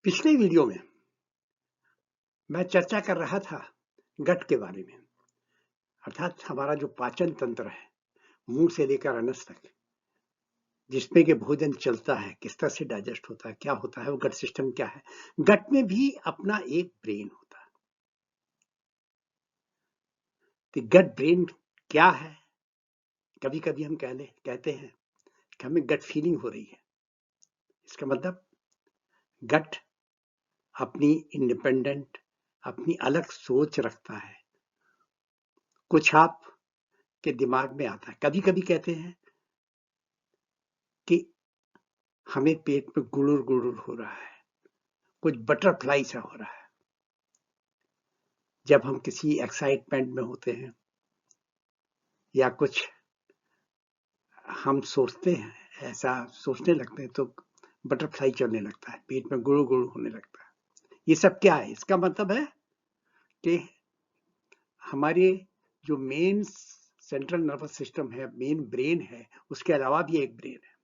पिछले वीडियो में मैं चर्चा कर रहा था गट के बारे में, अर्थात हमारा जो पाचन तंत्र है, मुंह से लेकर अनस तक, जिसमें कि भोजन चलता है, किस तरह से डाइजेस्ट होता है, क्या होता है, वो गट सिस्टम क्या है। गट में भी अपना एक ब्रेन होता है। तो गट ब्रेन क्या है? कभी कभी हम कहते हैं कि हमें गट फीलिंग हो रही है। इसका मतलब गट अपनी इंडिपेंडेंट, अपनी अलग सोच रखता है। कुछ आप के दिमाग में आता है। कभी कभी कहते हैं कि हमें पेट में गुड़ुर गुड़ुर हो रहा है, कुछ बटरफ्लाई सा हो रहा है। जब हम किसी एक्साइटमेंट में होते हैं या कुछ हम सोचते हैं, ऐसा सोचने लगते हैं, तो बटरफ्लाई चलने लगता है, पेट में गुड़ुर गुड़ुर होने लगता है। ये सब क्या है? इसका मतलब है कि हमारे जो मेन सेंट्रल नर्वस सिस्टम है, मेन ब्रेन है, उसके अलावा भी एक ब्रेन है,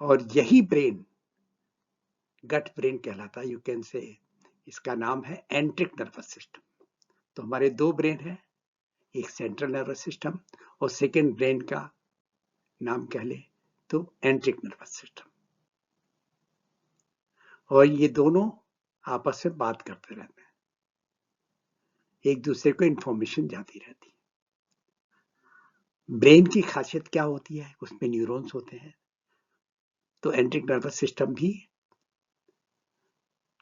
और यही ब्रेन गट ब्रेन कहलाता है। यू कैन से इसका नाम है एंट्रिक नर्वस सिस्टम। तो हमारे दो ब्रेन है, एक सेंट्रल नर्वस सिस्टम और सेकेंड ब्रेन का नाम कह ले तो एंट्रिक नर्वस सिस्टम। और ये दोनों आपस में बात करते रहते हैं, एक दूसरे को इंफॉर्मेशन जाती रहती है। ब्रेन की खासियत क्या होती है? उसमें न्यूरॉन्स होते हैं। तो एंट्रिक नर्वस सिस्टम भी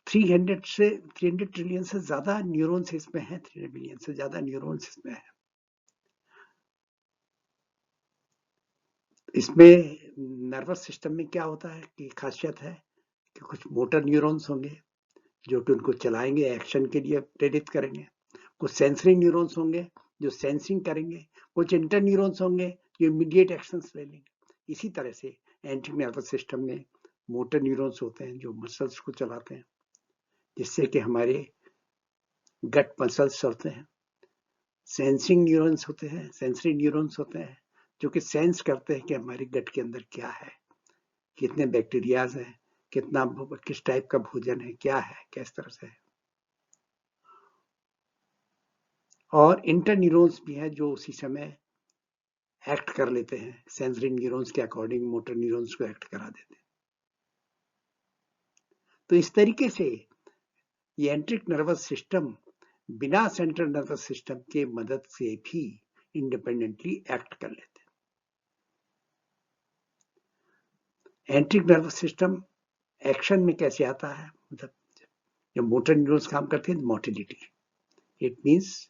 300 ट्रिलियन से ज्यादा न्यूरॉन्स इसमें है, 300 बिलियन से ज्यादा न्यूरॉन्स इसमें है। इसमें नर्वस सिस्टम में क्या होता है कि खासियत है कि कुछ मोटर न्यूरॉन्स होंगे जो कि उनको चलाएंगे, एक्शन के लिए प्रेरित करेंगे। कुछ सेंसरी न्यूरॉन्स होंगे जो सेंसिंग करेंगे। कुछ इंटर न्यूरॉन्स होंगे जो इमीडिएट एक्शंस ले लेंगे। इसी तरह से एंट्रिक नर्वस सिस्टम में मोटर न्यूरॉन्स होते हैं जो मसल्स को चलाते हैं, जिससे कि हमारे गट मसल्स चलते हैं। सेंसिंग न्यूरॉन्स होते हैं, सेंसरी न्यूरॉन्स होते हैं जो कि सेंस करते हैं कि हमारे गट के अंदर क्या है, कितने बैक्टीरियाज हैं, कितना किस टाइप का भोजन है, क्या है, किस तरह से है। और इंटर न्यूरॉन्स भी हैं जो उसी समय एक्ट कर लेते हैं, सेंसरी न्यूरॉन्स के अकॉर्डिंग मोटर न्यूरॉन्स को एक्ट करा देते हैं। तो इस तरीके से ये एंट्रिक नर्वस सिस्टम बिना सेंट्रल नर्वस सिस्टम के मदद से भी इंडिपेंडेंटली एक्ट कर लेते हैं। एंट्रिक नर्वस सिस्टम एक्शन में कैसे आता है? मतलब जब मोटर न्यूरॉन्स काम करते हैं, मोटिलिटी, इट मींस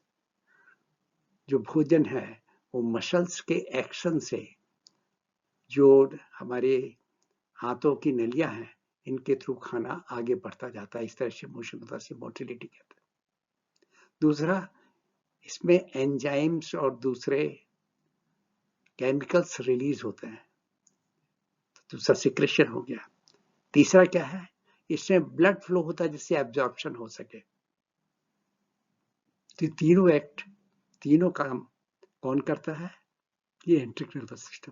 जो भोजन है वो मसल्स के एक्शन से, जो हमारे हाथों की नलियां हैं, इनके थ्रू खाना आगे बढ़ता जाता है। इस तरह से मोशन होता है, मोटिलिटी कहते हैं। दूसरा, इसमें एंजाइम्स और दूसरे केमिकल्स रिलीज होते हैं, दूसरा सिक्रेशन हो गया। तीसरा क्या है? इसमें ब्लड फ्लो होता है जिससे एब्जॉर्प्शन हो सके। तो तीनों एक्ट, तीनों काम कौन करता है? ये एंट्रिक नर्वस सिस्टम।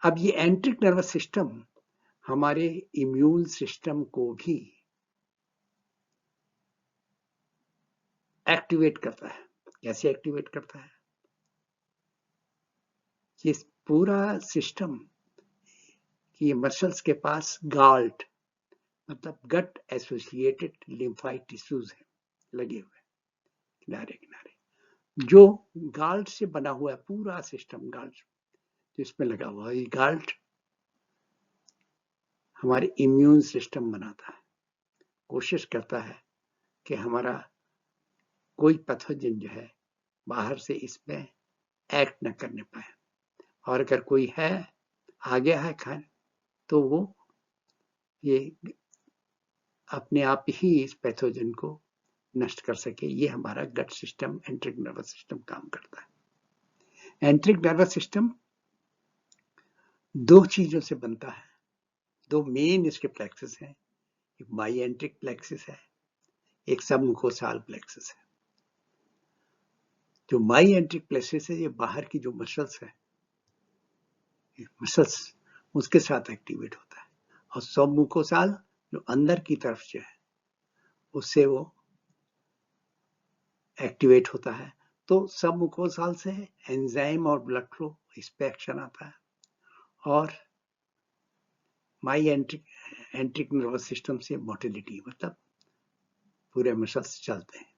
अब ये एंट्रिक नर्वस सिस्टम हमारे इम्यून सिस्टम को भी एक्टिवेट करता है। कैसे एक्टिवेट करता है? ये पूरा सिस्टम, ये मसल्स के पास गाल्ट, मतलब गट एसोसिएटेड लिम्फाइड टिश्यूज है लगे हुए किनारे किनारे, जो गाल्ट से बना हुआ है। पूरा सिस्टम गाल्ट जिसमें लगा हुआ है। ये गाल्ट हमारे इम्यून सिस्टम बनाता है, कोशिश करता है कि हमारा कोई पैथोजन जो है बाहर से इसमें एक्ट न करने पाए, और अगर कोई है, आ गया है खान, तो वो ये अपने आप ही इस पैथोजन को नष्ट कर सके। ये हमारा गट सिस्टम, एंट्रिक नर्वस सिस्टम काम करता है। एंट्रिक नर्वस सिस्टम दो चीजों से बनता है, दो मेन इसके प्लेक्सस हैं। एक माई एंट्रिक प्लेक्सस है, एक सबमुकोसाल प्लेक्सस है। जो माई एंट्रिक प्लेक्सस है, ये बाहर की जो मसल्स है, मसल्स उसके साथ एक्टिवेट होता है, और सबमुकोसाल जो अंदर की तरफ जो है उससे वो एक्टिवेट होता है। तो सबमुकोसाल से एंजाइम और ब्लड फ्लो इस पे एक्शन आता है, और माई एंट्रिक नर्वस सिस्टम से मोटिलिटी, मतलब पूरे मसल्स चलते हैं।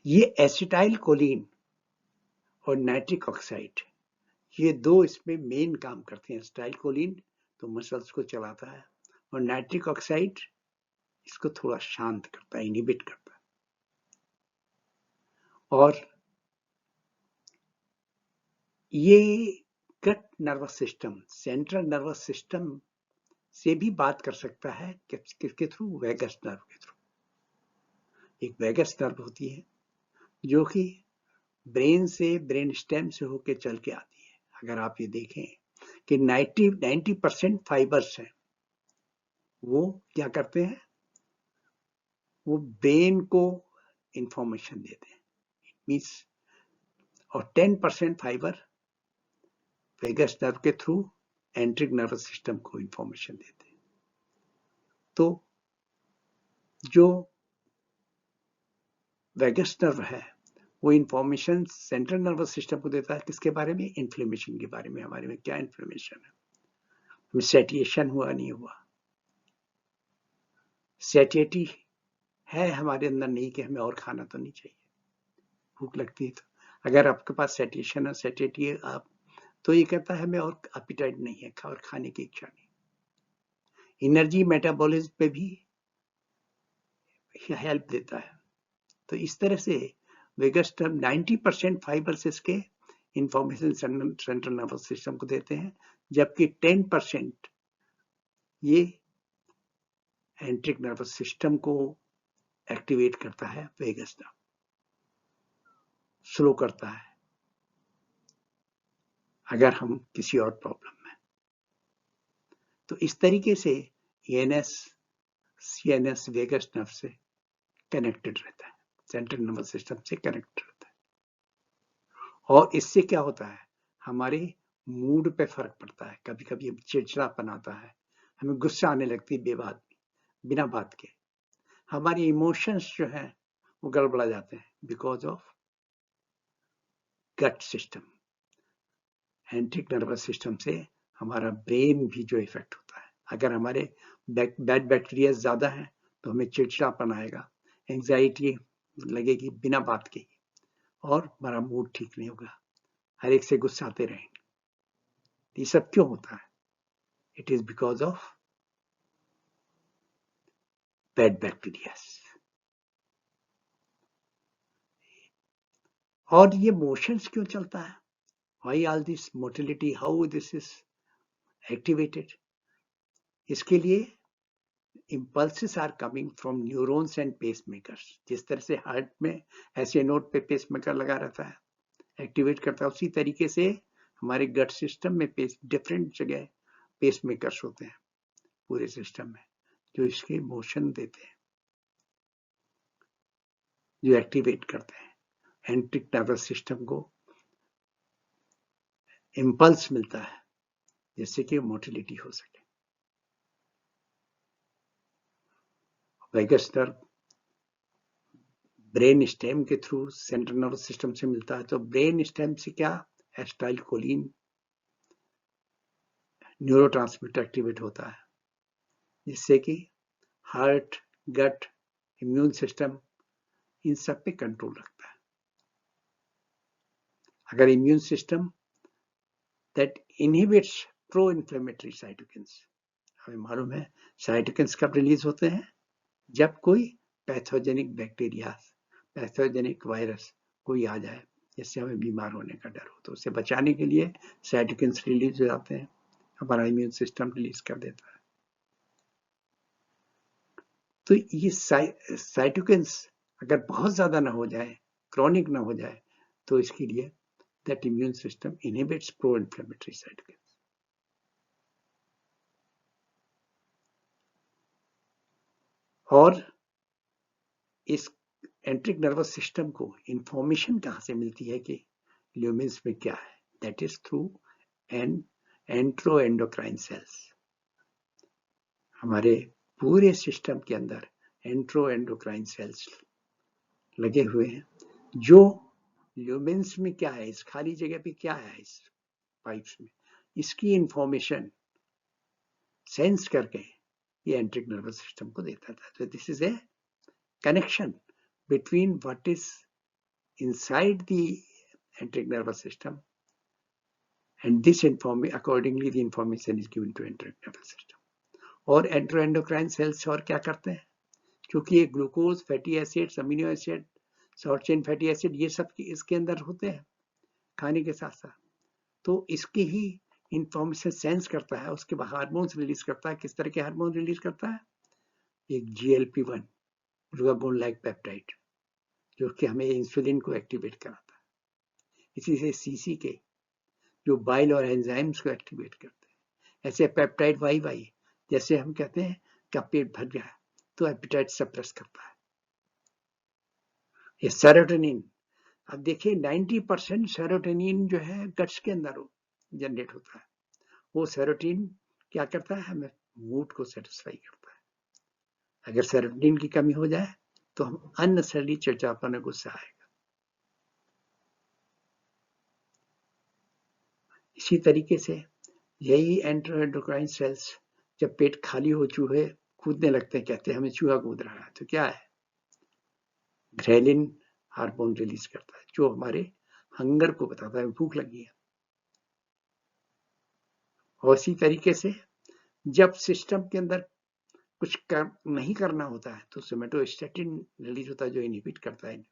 ये एसिटाइल कोलिन और नाइट्रिक ऑक्साइड, ये दो इसमें मेन काम करते हैं। एसिटाइल कोलिन तो मसल्स को चलाता है, और नाइट्रिक ऑक्साइड इसको थोड़ा शांत करता है, इनहिबिट करता है। और ये gut nervous system, central nervous system से भी बात कर सकता है, किसके थ्रू? वैगस नर्व के थ्रू। एक वैगस नर्व होती है जो कि ब्रेन से, ब्रेन स्टेम से होके चल के आती है। अगर आप ये देखें कि 90% फाइबर्स हैं, वो क्या करते हैं? वो ब्रेन को इंफॉर्मेशन देते हैं, मीन्स, और 10% फाइबर वेगस नर्व के थ्रू एंट्रिक नर्वस सिस्टम को इंफॉर्मेशन देते हैं। तो जो वेगस नर्व है वो इंफॉर्मेशन सेंट्रल नर्वस सिस्टम को देता है, किसके बारे में? इन्फ्लेमेशन के बारे में। हमारे में क्या इन्फ्लेमेशन है, हमें सैटिएशन हुआ नहीं हुआ, सैटिएटी है हमारे अंदर नहीं कि हमें और खाना तो नहीं चाहिए, भूख लगती है। तो अगर आपके पास सैटिएशन है, सैटिएटी है, आप तो ये कहता है हमें और एपिटाइट नहीं है, और खाने की इच्छा नहीं। एनर्जी मेटाबॉलिज्म पे भी हेल्प देता है। तो इस तरह से वेगस नर्व 90% फाइबर्स इसके इंफॉर्मेशन सेंट्रल नर्वस सिस्टम को देते हैं, जबकि 10% ये एंट्रिक नर्वस सिस्टम को एक्टिवेट करता है, वेगस नर्व स्लो करता है अगर हम किसी और प्रॉब्लम में। तो इस तरीके से ईएनएस सीएनएस वेगस नर्व से कनेक्टेड रहता है, सेंट्रल नर्वस सिस्टम से कनेक्टेड रहता है। और इससे क्या होता है? हमारे मूड पे फर्क पड़ता है। कभी कभी चिड़चिड़ापन आता है, हमें गुस्सा आने लगती है बेबात, बिना बात के। हमारे इमोशंस जो है वो गड़बड़ा जाते हैं because of gut system. Enteric nervous system से हमारा ब्रेन भी जो इफेक्ट होता है। अगर हमारे बैड बैक्टीरिया ज्यादा है तो हमें चिड़चिड़ापन आएगा, एंजाइटी लगेगी बिना बात के, और हमारा मूड ठीक नहीं होगा, हर एक से गुस्साते रहेंगे। ये सब क्यों होता है? It is because of bad bacteria. और ये मोशंस क्यों चलता है? Why all this motility, how this is activated? इसके लिए impulses are coming from neurons and pacemakers। जिस तरह से हार्ट में ऐसे नोट पे पेसमेकर लगा रहता है, एक्टिवेट करता है, उसी तरीके से हमारे गट सिस्टम में डिफरेंट जगह पेसमेकर्स होते हैं पूरे सिस्टम में, जो इसके मोशन देते हैं, जो एक्टिवेट करते हैं एंट्रिक नर्वस सिस्टम को। इम्पल्स मिलता है जिससे कि मोटिलिटी हो सके। वेगस नर्व ब्रेन स्टेम के थ्रू सेंट्रल नर्वस सिस्टम से मिलता है। तो ब्रेन स्टेम से क्या? एसिटाइल कोलिन न्यूरोट्रांसमीटर एक्टिवेट होता है, जिससे कि हार्ट, गट, इम्यून सिस्टम, इन सब पे कंट्रोल रखता है। अगर immune system that inhibits pro inflammatory cytokines, हमें मालूम है साइटोकिन्स कब रिलीज होते हैं? जब कोई पैथोजेनिक बैक्टीरिया, पैथोजेनिक वायरस कोई आ जाए जिससे हमें बीमार होने का डर हो, तो उसे बचाने के लिए साइटोकिन्स रिलीज हो जाते हैं, हमारा इम्यून सिस्टम रिलीज कर देता है। तो ये साइटोकिन्स अगर बहुत ज्यादा ना हो जाए, क्रॉनिक ना हो जाए, तो इसके लिए that immune system inhibits pro inflammatory cytokines. और इस एंट्रिक नर्वस सिस्टम को इंफॉर्मेशन कहाँ से मिलती है कि ल्यूमेन्स में क्या है? That is through enteroendocrine cells. हमारे पूरे सिस्टम के अंदर एंट्रोएंडोक्राइन सेल्स लगे हुए हैं, जो ल्यूमेन्स में क्या है, इस खाली जगह पे क्या है, इस पाइप्स में, इसकी इंफॉर्मेशन सेंस करके ये एंट्रिक नर्वस सिस्टम को देता था। तो this is a connection between what is inside the enteric nervous system and this accordingly the information is given to enteric nervous system. और एंट्रोएंडोक्राइन सेल्स और क्या करते हैं, क्योंकि ये glucose, fatty acids, amino acid, short chain fatty acid, ये सब इसके अंदर होते हैं खाने के साथ साथ, तो इसकी ही इंफॉर्मेशन सेंस करता है, उसके बाद हार्मोन्स रिलीज करता है। किस तरह के हार्मोन रिलीज करता है? एक GLP-1 ग्लूकागोन लाइक पेप्टाइड, जो कि हमें इंसुलिन को एक्टिवेट कराता है। इसी से सीसी के जो बाइल और एंजाइम्स को एक्टिवेट करते हैं। ऐसे पेप्टाइड YY, जैसे हम कहते हैं कि पेट भर गया तो एपेटाइट सप्रेस करता है। ये सेरोटोनिन, अब देखिए 90% सेरोटोनिन जो है गट्स के अंदर जनरेट होता है। वो सेरोटोनिन क्या करता है? हमें मूड को सेटिस्फाई करता है। अगर सेरोटोनिन की कमी हो जाए तो हम अननेसेसरली चिड़चिड़ापन और गुस्सा आएगा। इसी तरीके से यही एंट्रोएंडोक्राइन सेल्स जब पेट खाली हो चूहे कूदने लगते हैं, कहते हैं हमें चूहा कूद रहा है, तो क्या है? ग्रेलिन हार्मोन रिलीज करता है, जो हमारे हंगर को बताता है, भूख लगी है। और इसी तरीके से जब सिस्टम के अंदर कुछ नहीं करना होता है तो सोमेटोस्टैटिन रिलीज होता है, जो इनहिबिट करता है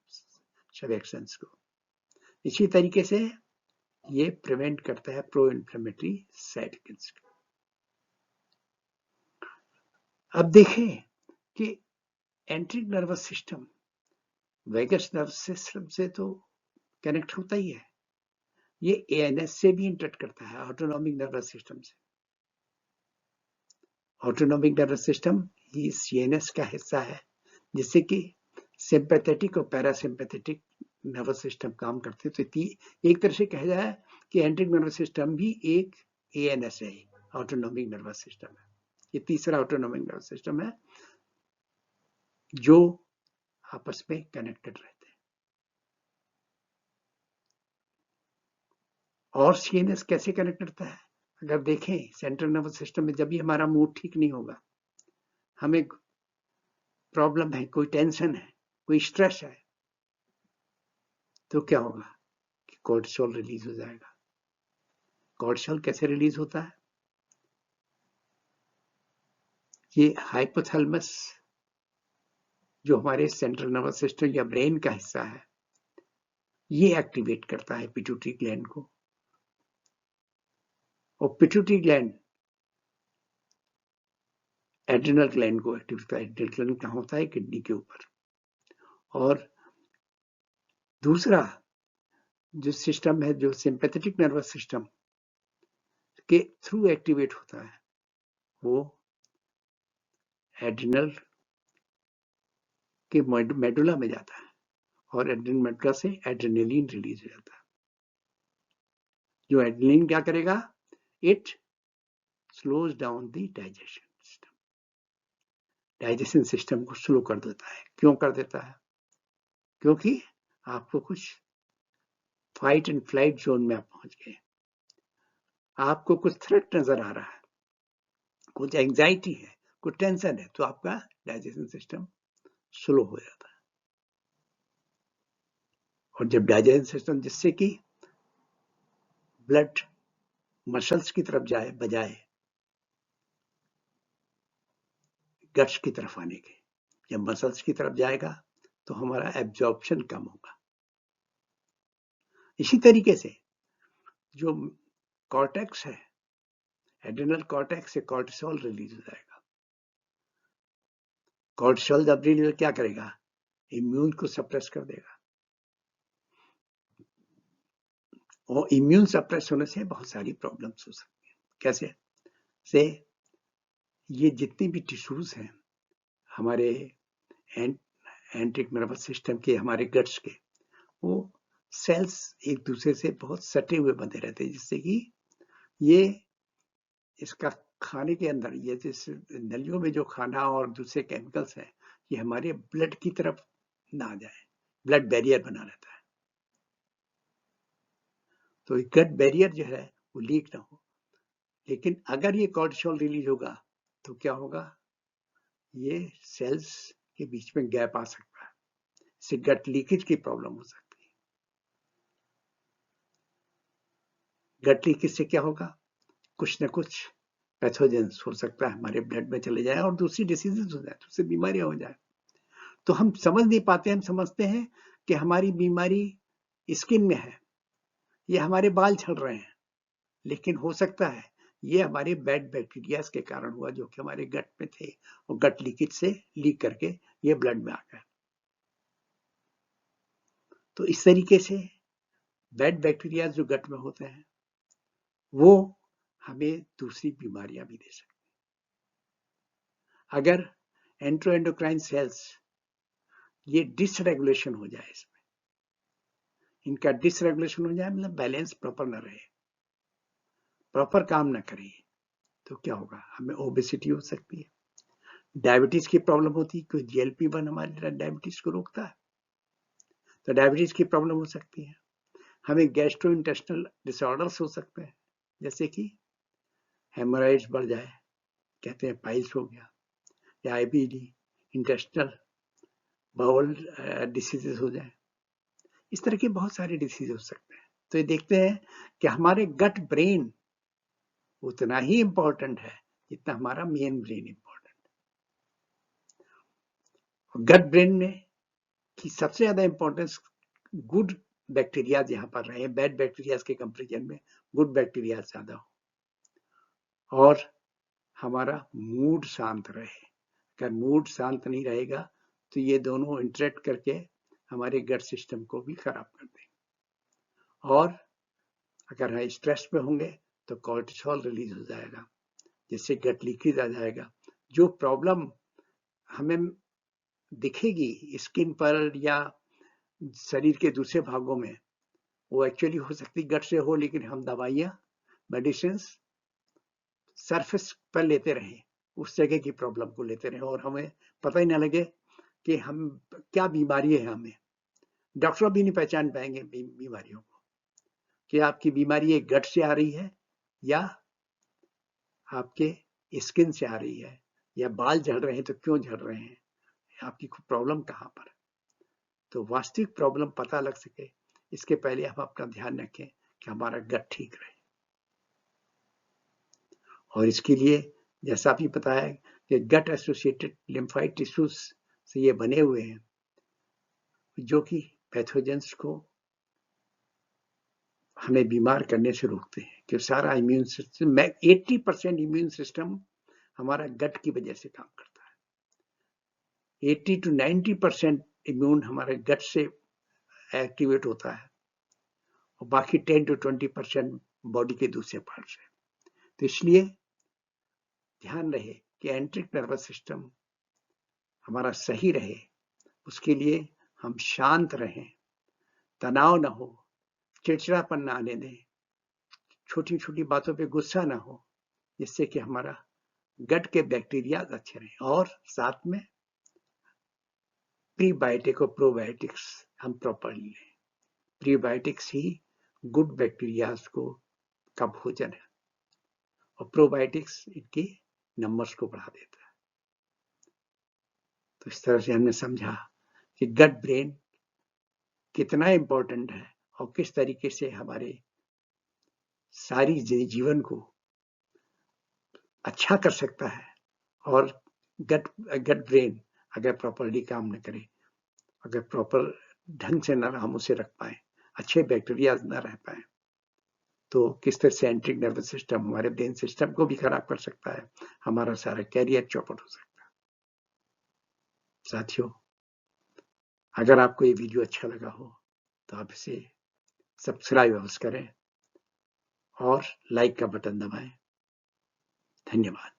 सब एक्शंस को। इसी तरीके से ये प्रिवेंट करता है प्रो इन्फ्लेमेटरी साइटोकिन्स। अब देखें कि enteric nervous system vagus nervous system से तो कनेक्ट होता ही है, ये ANS से भी इंटरेक्ट करता है, ऑटोनॉमिक नर्वस सिस्टम से। ऑटोनॉमिक नर्वस सिस्टम ये CNS का हिस्सा है, जिससे कि सिंपैथेटिक और पैरासिम्पैथेटिक नर्वस सिस्टम काम करते हैं। तो एक तरह से कहा जाए कि एंट्रिक नर्वस सिस्टम भी एक ANS है, ऑटोनॉमिक नर्वस सिस्टम है। ये तीसरा ऑटोनॉमिक नर्वस सिस्टम है जो आपस में कनेक्टेड रहते हैं। और CNS कैसे कनेक्ट करता है? अगर देखें सेंट्रल नर्वस सिस्टम में जब भी हमारा मूड ठीक नहीं होगा, हमें प्रॉब्लम है, कोई टेंशन है, कोई स्ट्रेस है, तो क्या होगा कि कोर्टिसोल रिलीज हो जाएगा। कोर्टिसोल कैसे रिलीज होता है? ये हाइपोथैलेमस जो हमारे सेंट्रल नर्वस सिस्टम या ब्रेन का हिस्सा है, ये एक्टिवेट करता है पिट्यूटरी ग्लैंड को। और पिट्यूटरी ग्लैंड एड्रिनल ग्लैंड को एक्टिवेट करता है। एड्रिनल ग्लैंड कहाँ होता है? किडनी के ऊपर। और दूसरा जो सिस्टम है, जो सिंपैथेटिक नर्वस सिस्टम के थ्रू एक्टिवेट होता है, वो एड्रिनल के मेडुला में जाता है, और एड्रिनल मेडुला से एड्रेनलिन रिलीज हो जाता है। जो एड्रेनलिन क्या करेगा? It slows down the digestion system. Digestion system को स्लो कर देता है। क्यों कर देता है? क्योंकि आपको कुछ फाइट एंड फ्लाइट जोन में आप पहुंच गए, आपको कुछ थ्रेट नजर आ रहा है, कुछ एंजाइटी है, कुछ टेंशन है, तो आपका डाइजेशन सिस्टम स्लो हो जाता है। और जब डाइजेशन सिस्टम, जिससे कि ब्लड मसल्स की तरफ जाए बजाय गट्स की तरफ आने के, जब मसल्स की तरफ जाएगा तो हमारा एब्जॉर्प्शन कम होगा। इसी तरीके से जो कॉर्टेक्स है, एड्रिनल कॉर्टेक्स से कॉर्टिसोल रिलीज हो जाएगा। कॉर्टिसोल जब रिलीज क्या करेगा? इम्यून को सप्रेस कर देगा। और इम्यून सप्रेस होने से बहुत सारी प्रॉब्लम्स हो सकती हैं। कैसे? से ये जितनी भी टिश्यूज हैं हमारे एंट्रिक नर्वस सिस्टम के, हमारे गट्स के, वो सेल्स एक दूसरे से बहुत सटे हुए बंधे रहते हैं, जिससे कि ये इसका खाने के अंदर, ये जिस नलियों में जो खाना और दूसरे केमिकल्स हैं, ये हमारे ब्लड की तरफ ना जाए, ब्लड बैरियर बना रहता है। तो गट बैरियर जो है वो लीक ना हो। लेकिन अगर ये कॉर्टिसोल रिलीज होगा तो क्या होगा, ये सेल्स के बीच में गैप आ सकता है, इससे गट लीकेज की प्रॉब्लम हो सकती है। गट लीकेज से क्या होगा, कुछ ना कुछ पैथोजेंस हो सकता है हमारे ब्लड में चले जाए और दूसरी डिसीजेस हो जाए, दूसरी बीमारियां हो जाए। तो हम समझ नहीं पाते, हम समझते हैं कि हमारी बीमारी स्किन में है, ये हमारे बाल झड़ रहे हैं, लेकिन हो सकता है ये हमारे बैड बैक्टीरियाज के कारण हुआ, जो कि हमारे गट में थे और गट लीकेज से लीक करके ये ब्लड में आ गए। तो इस तरीके से बैड बैक्टीरिया जो गट में होते हैं वो हमें दूसरी बीमारियां भी दे सकते हैं। अगर एंट्रोएंडोक्राइन सेल्स ये डिसरेगुलेशन हो जाए, इसमें इनका डिसरेगुलेशन हो जाए, मतलब बैलेंस प्रॉपर न रहे, प्रॉपर काम न करे, तो क्या होगा, हमें ओबेसिटी हो सकती है, डायबिटीज की प्रॉब्लम होती है, क्योंकि GLP-1 हमारे डायबिटीज को रोकता है, तो डायबिटीज की प्रॉब्लम हो सकती है। हमें गैस्ट्रो इंटेस्टिनल डिसऑर्डर्स हो सकते हैं, जैसे कि हेमोराइड्स बढ़ जाए, कहते हैं पाइल्स हो गया, या IBD, इंटेस्टिनल बाउल डिसीजेस हो जाए, इस तरह के बहुत सारे डिसीज हो सकते हैं। तो ये देखते हैं कि हमारे गट ब्रेन उतना ही इंपॉर्टेंट है जितना हमारा मेन ब्रेन इंपॉर्टेंट है। गट ब्रेन में की सबसे ज्यादा इंपॉर्टेंस गुड बैक्टीरिया यहाँ पर रहे, बैड बैक्टीरिया के कंपेरिजन में गुड बैक्टीरिया ज्यादा हो, और हमारा मूड शांत रहे। अगर मूड शांत नहीं रहेगा तो ये दोनों इंटरेक्ट करके हमारे गट सिस्टम को भी खराब कर देंगे, और अगर हम स्ट्रेस में होंगे तो कॉर्टिसोल रिलीज हो जाएगा, जिससे गट लीकेज आ जाएगा। जो प्रॉब्लम हमें दिखेगी स्किन पर या शरीर के दूसरे भागों में, वो एक्चुअली हो सकती गट से हो, लेकिन हम दवाइयां, मेडिसिन सरफेस पर लेते रहें, उस जगह की प्रॉब्लम को लेते रहें, और हमें पता ही ना लगे कि हम क्या बीमारी है। हमें डॉक्टर भी नहीं पहचान पाएंगे बीमारियों को, कि आपकी बीमारी एक गट से आ रही है या आपके स्किन से आ रही है, या बाल झड़ रहे हैं तो क्यों झड़ रहे हैं, आपकी प्रॉब्लम कहाँ पर। तो वास्तविक प्रॉब्लम पता लग सके, इसके पहले हम अपना ध्यान रखें कि हमारा गट ठीक रहे। और इसके लिए जैसा भी पता है कि गट एसोसिएटेड लिम्फाइड टिश्यूज से ये बने हुए हैं, जो कि पैथोजेंस को हमें बीमार करने से रोकते हैं। कि सारा इम्यून सिस्टम, 80% इम्यून सिस्टम हमारा गट की वजह से काम करता है। 80 to 90% इम्यून हमारे गट से एक्टिवेट होता है, और बाकी 10 to 20% बॉडी के दूसरे पार्ट से। तो इसलिए ध्यान रहे कि एंट्रिक नर्वस सिस्टम हमारा सही रहे, उसके लिए हम शांत रहें, तनाव ना हो, चिड़चिड़ापन ना आने दें, छोटी छोटी बातों पे गुस्सा ना हो, जिससे कि हमारा गट के बैक्टीरिया अच्छे रहें, और साथ में प्रीबायोटिक और प्रोबायोटिक्स हम प्रॉपरली लें। प्रीबायोटिक्स ही गुड बैक्टीरिया को का भोजन है, और प्रोबायोटिक्स इनके नंबर्स को बढ़ा देता है। तो इस तरह से हमने समझा कि गट ब्रेन कितना इंपॉर्टेंट है, और किस तरीके से हमारे सारी जीवन को अच्छा कर सकता है। और गट ब्रेन अगर प्रॉपरली काम न करे, अगर प्रॉपर ढंग से न हम उसे रख पाए, अच्छे बैक्टीरिया न रह पाए, तो किस तरह से एंट्रिक नर्वस सिस्टम हमारे ब्रेन सिस्टम को भी खराब कर सकता है, हमारा सारा कैरियर चौपट हो सकता है। साथियों, अगर आपको ये वीडियो अच्छा लगा हो तो आप इसे सब्सक्राइब अवश्य करें और लाइक का बटन दबाएं। धन्यवाद।